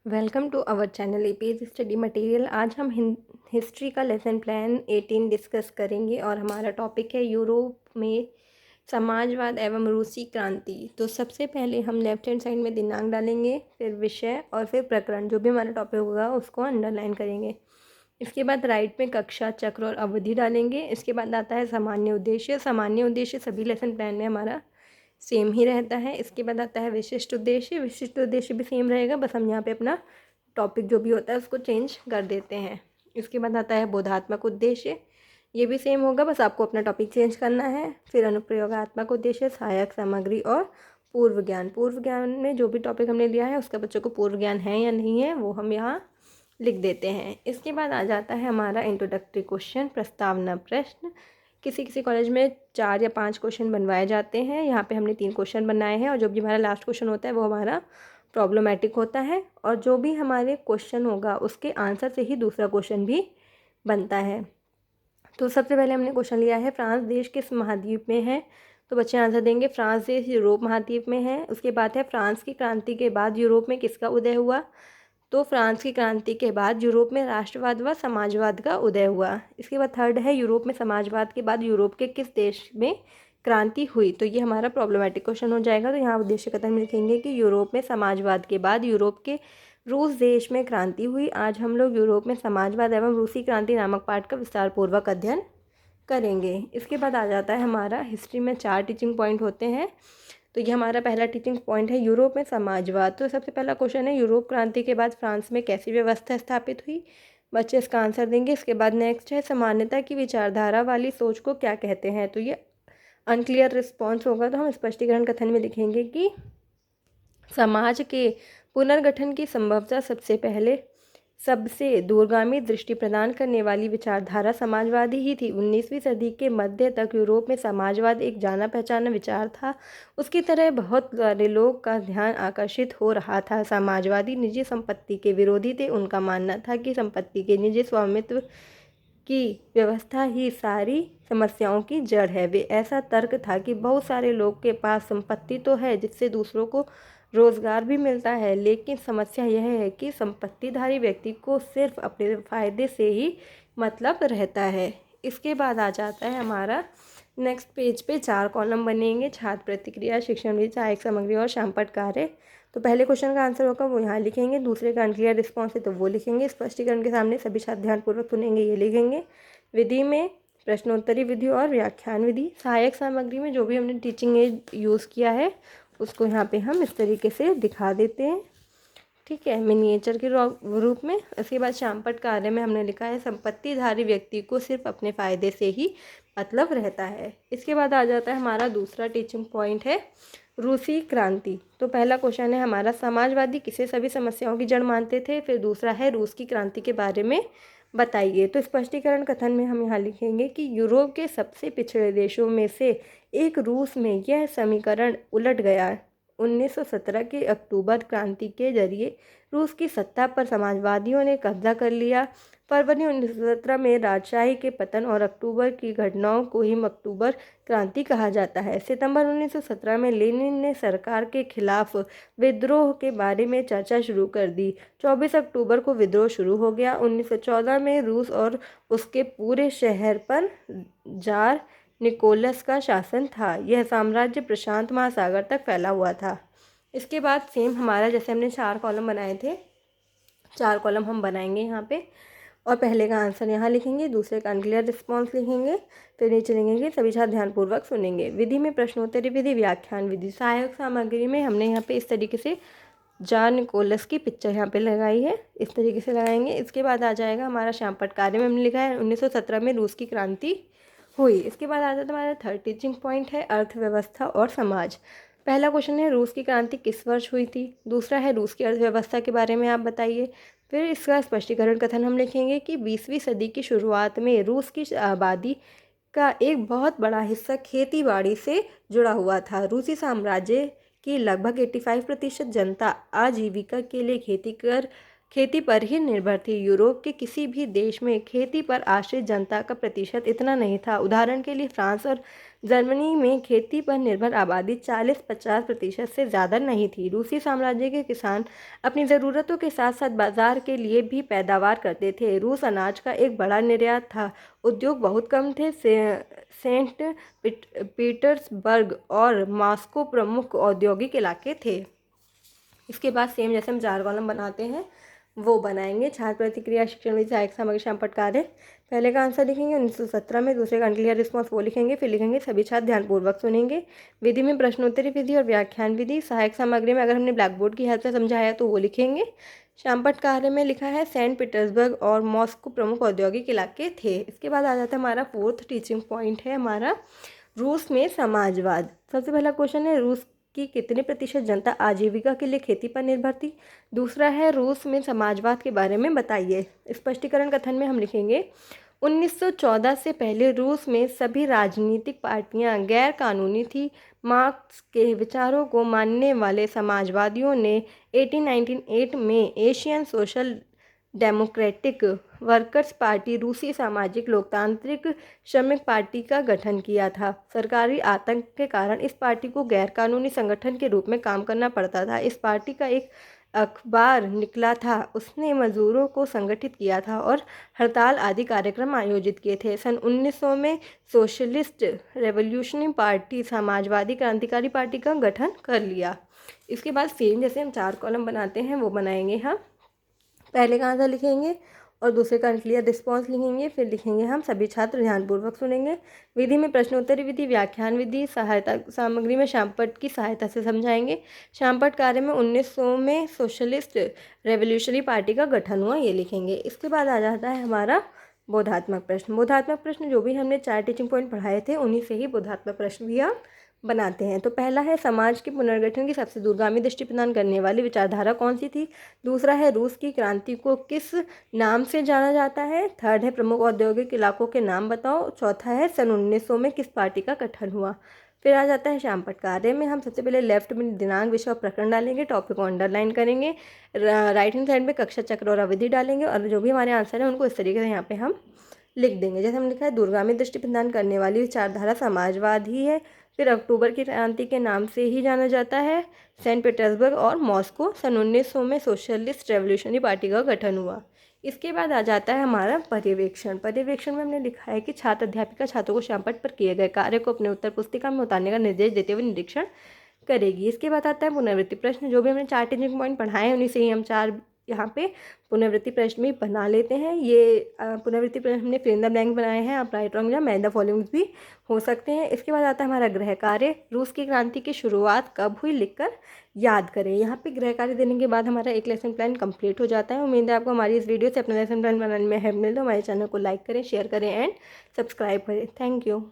Welcome to our channel APS study material. आज हम history का लेसन प्लान 18 डिस्कस करेंगे और हमारा टॉपिक है यूरोप में समाजवाद एवं रूसी क्रांति। तो सबसे पहले हम लेफ्ट हैंड साइड में दिनांक डालेंगे, फिर विषय और फिर प्रकरण, जो भी हमारा टॉपिक होगा उसको अंडरलाइन करेंगे। इसके बाद राइट में कक्षा, चक्र और अवधि डालेंगे। इसके बाद आता है सामान्य उद्देश्य। सामान्य उद्देश्य सभी लेसन प्लान में हमारा सेम ही रहता है। इसके बाद आता है विशिष्ट उद्देश्य। विशिष्ट उद्देश्य भी सेम रहेगा, बस हम यहाँ पे अपना टॉपिक जो भी होता है उसको चेंज कर देते हैं। इसके बाद आता है बोधात्मक उद्देश्य। ये भी सेम होगा, बस आपको अपना टॉपिक चेंज करना है। फिर अनुप्रयोगात्मक उद्देश्य, सहायक सामग्री और पूर्व ज्ञान। पूर्व ज्ञान में जो भी टॉपिक हमने लिया है उसका बच्चों को पूर्व ज्ञान है या नहीं है वो हम यहाँ लिख देते हैं। इसके बाद आ जाता है हमारा इंट्रोडक्टरी क्वेश्चन, प्रस्तावना प्रश्न। किसी किसी कॉलेज में 4 या 5 क्वेश्चन बनवाए जाते हैं। यहाँ पे हमने 3 क्वेश्चन बनाए हैं और जो भी हमारा लास्ट क्वेश्चन होता है वो हमारा प्रॉब्लमेटिक होता है, और जो भी हमारे क्वेश्चन होगा उसके आंसर से ही दूसरा क्वेश्चन भी बनता है। तो सबसे पहले हमने क्वेश्चन लिया है, फ्रांस देश किस महाद्वीप में है? तो बच्चे आंसर देंगे फ्रांस देश यूरोप महाद्वीप में है। उसके बाद है फ्रांस की क्रांति के बाद यूरोप में किसका उदय हुआ? तो फ्रांस की क्रांति के बाद यूरोप में राष्ट्रवाद व समाजवाद का उदय हुआ। इसके बाद थर्ड है, यूरोप में समाजवाद के बाद यूरोप के किस देश में क्रांति हुई? तो ये हमारा प्रॉब्लमेटिक क्वेश्चन हो जाएगा। तो यहाँ उद्देश्य कथन में लिखेंगे कि यूरोप में समाजवाद के बाद यूरोप के रूस देश में क्रांति हुई। आज हम लोग यूरोप में समाजवाद एवं रूसी क्रांति नामक पाठ का विस्तार पूर्वक अध्ययन करेंगे। इसके बाद आ जाता है हमारा हिस्ट्री में 4 टीचिंग पॉइंट होते हैं। तो ये हमारा पहला टीचिंग पॉइंट है यूरोप में समाजवाद। तो सबसे पहला क्वेश्चन है, यूरोप क्रांति के बाद फ्रांस में कैसी व्यवस्था स्थापित हुई? बच्चे इसका आंसर देंगे। इसके बाद नेक्स्ट है, समानता की विचारधारा वाली सोच को क्या कहते हैं? तो ये अनक्लियर रिस्पॉन्स होगा, तो हम स्पष्टीकरण कथन में लिखेंगे कि समाज के पुनर्गठन की संभवतः सबसे दूरगामी दृष्टि प्रदान करने वाली विचारधारा समाजवादी ही थी। 19वीं सदी के मध्य तक यूरोप में समाजवाद एक जाना पहचाना विचार था। उसकी तरह बहुत सारे लोग का ध्यान आकर्षित हो रहा था। समाजवादी निजी संपत्ति के विरोधी थे। उनका मानना था कि संपत्ति के निजी स्वामित्व की व्यवस्था ही सारी समस्याओं की जड़ है। वे ऐसा तर्क था कि बहुत सारे लोग के पास संपत्ति तो है जिससे दूसरों को रोजगार भी मिलता है, लेकिन समस्या यह है कि संपत्तिधारी व्यक्ति को सिर्फ अपने फायदे से ही मतलब रहता है। इसके बाद आ जाता है हमारा नेक्स्ट पेज पे 4 कॉलम बनेंगे, छात्र प्रतिक्रिया, शिक्षण विधि, सहायक सामग्री और शामपट कार्य। तो पहले क्वेश्चन का आंसर होगा वो यहाँ लिखेंगे, दूसरे का अनक्लियर रिस्पॉन्स है तो वो लिखेंगे, स्पष्टीकरण के सामने सभी छात्र ध्यानपूर्वक सुनेंगे ये लिखेंगे। विधि में प्रश्नोत्तरी विधि और व्याख्यान विधि। सहायक सामग्री में जो भी हमने टीचिंग एड यूज़ किया है उसको यहाँ पे हम इस तरीके से दिखा देते हैं, ठीक है, मिनिएचर के रूप में। इसके बाद शामपट कार्य में हमने लिखा है, संपत्तिधारी व्यक्ति को सिर्फ अपने फ़ायदे से ही मतलब रहता है। इसके बाद आ जाता है हमारा दूसरा टीचिंग पॉइंट है रूसी क्रांति। तो पहला क्वेश्चन है हमारा, समाजवादी किसे सभी समस्याओं की जड़ मानते थे? फिर दूसरा है, रूस की क्रांति के बारे में बताइए। तो स्पष्टीकरण कथन में हम यहाँ लिखेंगे कि यूरोप के सबसे पिछड़े देशों में से एक रूस में यह समीकरण उलट गया। 1917 के अक्टूबर क्रांति के जरिए रूस की सत्ता पर समाजवादियों ने कब्जा कर लिया। फरवरी 1917 में राजशाही के पतन और अक्टूबर की घटनाओं को ही अक्टूबर क्रांति कहा जाता है। सितंबर 1917 में लेनिन ने सरकार के खिलाफ विद्रोह के बारे में चर्चा शुरू कर दी। 24 अक्टूबर को विद्रोह शुरू हो गया। 1914 में रूस और उसके पूरे शहर पर जार निकोलस का शासन था। यह साम्राज्य प्रशांत महासागर तक फैला हुआ था। इसके बाद सेम हमारा जैसे हमने 4 कॉलम बनाए थे, 4 कॉलम हम बनाएंगे यहाँ पे, और पहले का आंसर यहाँ लिखेंगे, दूसरे का अनक्लियर रिस्पॉन्स लिखेंगे, फिर नीचे लिखेंगे सभी छात्र ध्यानपूर्वक सुनेंगे। विधि में प्रश्नोत्तरी विधि, व्याख्यान विधि। सहायक सामग्री में हमने यहाँ पे इस तरीके से जार निकोलस की पिक्चर यहाँ पे लगाई है, इस तरीके से लगाएंगे। इसके बाद आ जाएगा हमारा शामपट कार्य में हमने लिखा है 1917 में रूस की क्रांति हुई। इसके बाद आ जाता है हमारा थर्ड टीचिंग पॉइंट है अर्थव्यवस्था और समाज। पहला क्वेश्चन है, रूस की क्रांति किस वर्ष हुई थी? दूसरा है, रूस की अर्थव्यवस्था के बारे में आप बताइए। फिर इसका स्पष्टीकरण कथन हम लिखेंगे कि 20वीं सदी की शुरुआत में रूस की आबादी का एक बहुत बड़ा हिस्सा खेती बाड़ी से जुड़ा हुआ था। रूसी साम्राज्य की लगभग 85% जनता आजीविका के लिए खेती कर खेती पर ही निर्भर थी। यूरोप के किसी भी देश में खेती पर आश्रित जनता का प्रतिशत इतना नहीं था। उदाहरण के लिए फ्रांस और जर्मनी में खेती पर निर्भर आबादी 40-50% से ज़्यादा नहीं थी। रूसी साम्राज्य के किसान अपनी ज़रूरतों के साथ साथ बाजार के लिए भी पैदावार करते थे। रूस अनाज का एक बड़ा निर्यात था। उद्योग बहुत कम थे। सेंट पीटर्सबर्ग और मॉस्को प्रमुख औद्योगिक इलाके थे। इसके बाद सेम जैसे हम 4 कॉलम बनाते हैं वो बनाएंगे। छात्र प्रतिक्रिया, शिक्षण विधि, सहायक सामग्री, श्यामपट्ट कार्य। पहले का आंसर लिखेंगे 1917 में, दूसरे का अनक्लियर रिस्पॉन्स वो लिखेंगे, फिर लिखेंगे सभी छात्र ध्यानपूर्वक सुनेंगे। विधि में प्रश्नोत्तरी विधि और व्याख्यान विधि। सहायक सामग्री में अगर हमने ब्लैक बोर्ड की हेल्प से समझाया तो वो लिखेंगे। श्यामपट्ट कार्य में लिखा है सेंट पीटर्सबर्ग और मॉस्को प्रमुख औद्योगिक इलाके थे। इसके बाद आ जाता है हमारा 4th टीचिंग पॉइंट है हमारा रूस में समाजवाद। सबसे पहला क्वेश्चन है रूस की कितने प्रतिशत जनता आजीविका के लिए खेती पर निर्भर थी। दूसरा है रूस में समाजवाद के बारे में बताइए। स्पष्टीकरण कथन में हम लिखेंगे 1914 से पहले रूस में सभी राजनीतिक पार्टियां गैर कानूनी थी। मार्क्स के विचारों को मानने वाले समाजवादियों ने 1898 में Asian social democratic workers party, रूसी सामाजिक लोकतांत्रिक श्रमिक पार्टी का गठन किया था। सरकारी आतंक के कारण इस पार्टी को गैरकानूनी संगठन के रूप में काम करना पड़ता था। इस पार्टी का एक अखबार निकला था। उसने मजदूरों को संगठित किया था और हड़ताल आदि कार्यक्रम आयोजित किए थे। सन 1900 में सोशलिस्ट रेवोल्यूशनरी पार्टी, समाजवादी क्रांतिकारी पार्टी का गठन कर लिया। इसके बाद सेम जैसे हम 4 कॉलम बनाते हैं वो बनाएंगे हम। पहले का आंसर लिखेंगे और दूसरे का अनक्लियर रिस्पॉन्स लिखेंगे, फिर लिखेंगे हम सभी छात्र ध्यानपूर्वक सुनेंगे। विधि में प्रश्नोत्तरी विधि, व्याख्यान विधि, सहायता सामग्री में श्यामपट्ट की सहायता से समझाएंगे। श्यामपट्ट कार्य में 1900 में सोशलिस्ट रेवोल्यूशनरी पार्टी का गठन हुआ, ये लिखेंगे। इसके बाद आ जाता है हमारा बोधात्मक प्रश्न। बोधात्मक प्रश्न जो भी हमने 4 टीचिंग पॉइंट पढ़ाए थे उन्हीं से ही बोधात्मक प्रश्न भी हम बनाते हैं। तो पहला है समाज के पुनर्गठन की सबसे दूरगामी दृष्टि प्रदान करने वाली विचारधारा कौन सी थी। दूसरा है रूस की क्रांति को किस नाम से जाना जाता है। थर्ड है प्रमुख औद्योगिक इलाकों के नाम बताओ। चौथा है सन 1900 में किस पार्टी का गठन हुआ। फिर आ जाता है श्यामपट्ट कार्य में हम सबसे पहले लेफ्ट में दिनांक, विषय और प्रकरण डालेंगे, टॉपिक को अंडरलाइन करेंगे, राइट हैंड साइड में कक्षा चक्र और अवधि डालेंगे और जो भी हमारे आंसर है उनको इस तरीके से यहाँ पे हम लिख देंगे। जैसे हमने लिखा है दूरगामी दृष्टि प्रदान करने वाली विचारधारा समाजवाद ही है। फिर अक्टूबर की क्रांति के नाम से ही जाना जाता है। सेंट पीटर्सबर्ग और मॉस्को, सन 1900 में सोशलिस्ट रेवोल्यूशनरी पार्टी का गठन हुआ। इसके बाद आ जाता है हमारा पर्यवेक्षण। पर्यवेक्षण में हमने लिखा है कि छात्र अध्यापिका छात्रों को श्यामपट्ट पर किए गए कार्य को अपने उत्तर पुस्तिका में उतारने का निर्देश देते हुए निरीक्षण करेगी। इसके बाद आता है पुनरावृत्ति प्रश्न। जो भी हमने 4 टीचिंग पॉइंट पढ़ाए हैं उन्हीं से ही हम 4 यहाँ पे पुनरावृत्ति प्रश्न भी बना लेते हैं। ये पुनरावृत्ति प्रश्न हमने फिल इन द ब्लैंक बनाए हैं, आप राइट रॉन्ग या मैच द फॉलोइंग भी हो सकते हैं। इसके बाद आता है हमारा गृह कार्य। रूस की क्रांति की शुरुआत कब हुई लिखकर याद करें। यहाँ पे गृह कार्य देने के बाद हमारा एक लेसन प्लान कंप्लीट हो जाता है। उम्मीद है आपको हमारी इस वीडियो से अपना लेसन प्लान बनाने में हेल्प मिले। तो हमारे चैनल को लाइक करें, शेयर करें एंड सब्सक्राइब करें। Thank you.